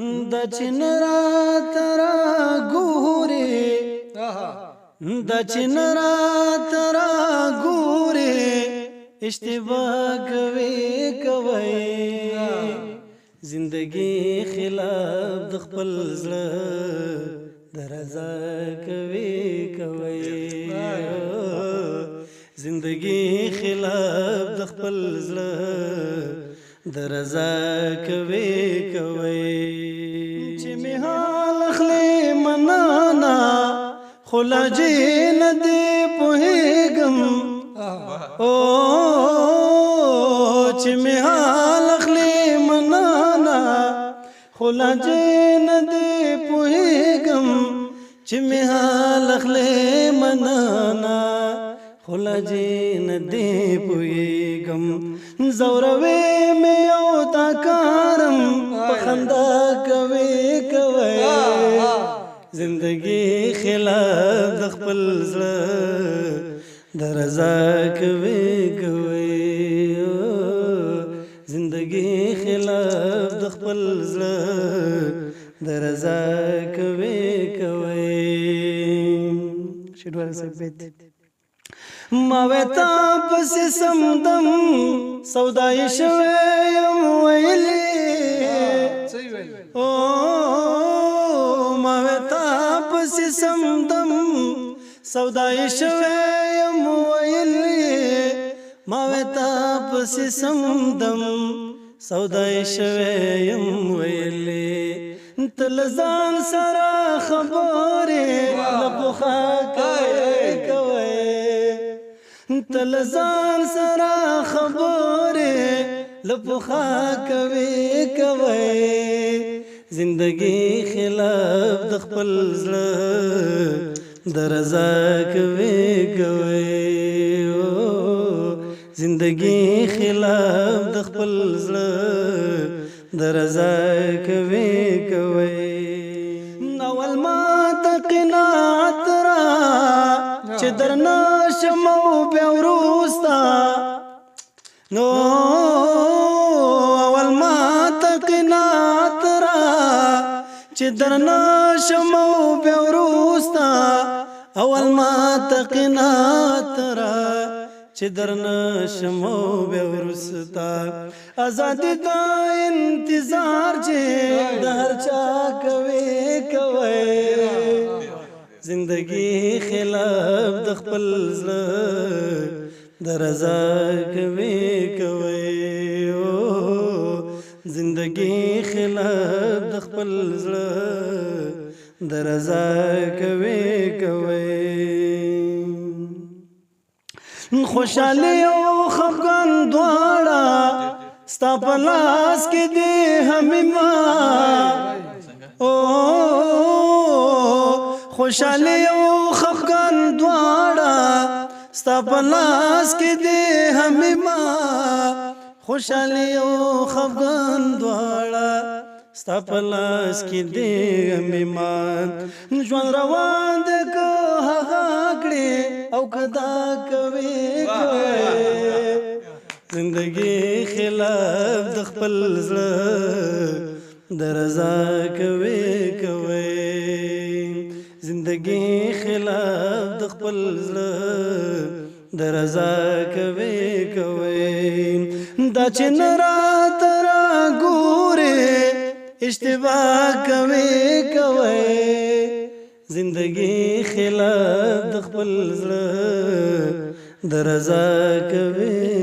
د چین رات را ګورې د چین رات را ګورې اشتباه کوي زندگی خلاف د خپل زړه درزا کوي زندگی خلاف د خپل زړه درزا کوي چې می حال اخلي منانا خلاجي ندي پوهېږم او چې می حال اخلي منانا خلاجي ندي پوهېږم چې می حال اخلي منانا خلاجي ندي پوهېږم زوروي مې او تا کارم په خندا کوي زندگی خلاف د خپل زړه درزا کوي زندگی خلاف د خپل زړه درزا کوي شډوال صاحب ما وتا پس سمدم سودای شویم ویلی او ما وتا پس سمدم سودای شویم ویلی ما وتا پس سمدم سودای شویم ویلی تلزان سرا خبره لپخا کوي تلزان سرا خبره لپخا کوي زندگی خلاف د خپل زړه درزا کوي زندگی خلاف د خپل زړه درزا کوي اول ما تقناعت را چې درنا شمو بیا وروستا نو اول ما تقناعت را چې درنا شمو بیا وروستا اول ما تقناعت را چې درنا شمو بیا وروستا آزادی دا انتظار چې د هر چا کوي زندگی خلاف د خپل زړه درزا کوي زندگی خلاف د خپل زړه درزا کوي خوشالي او خفګان دواړه ستا په لاس کې دي همما او خوشالي او خفګان دواړه ستا په لاس کې دي همما خوشالي او خفګان دواړه ستا په لاس کې دي همما ژوند روان دی که هغه کړې او کدا کوي زندگی خلاف د خپل زړه درزا کوي زندگی خلاف د خپل زړه درزا کوي دا چې رات را ګورې اشتباه کوي زندگی خلاف د خپل زړه درزا کوي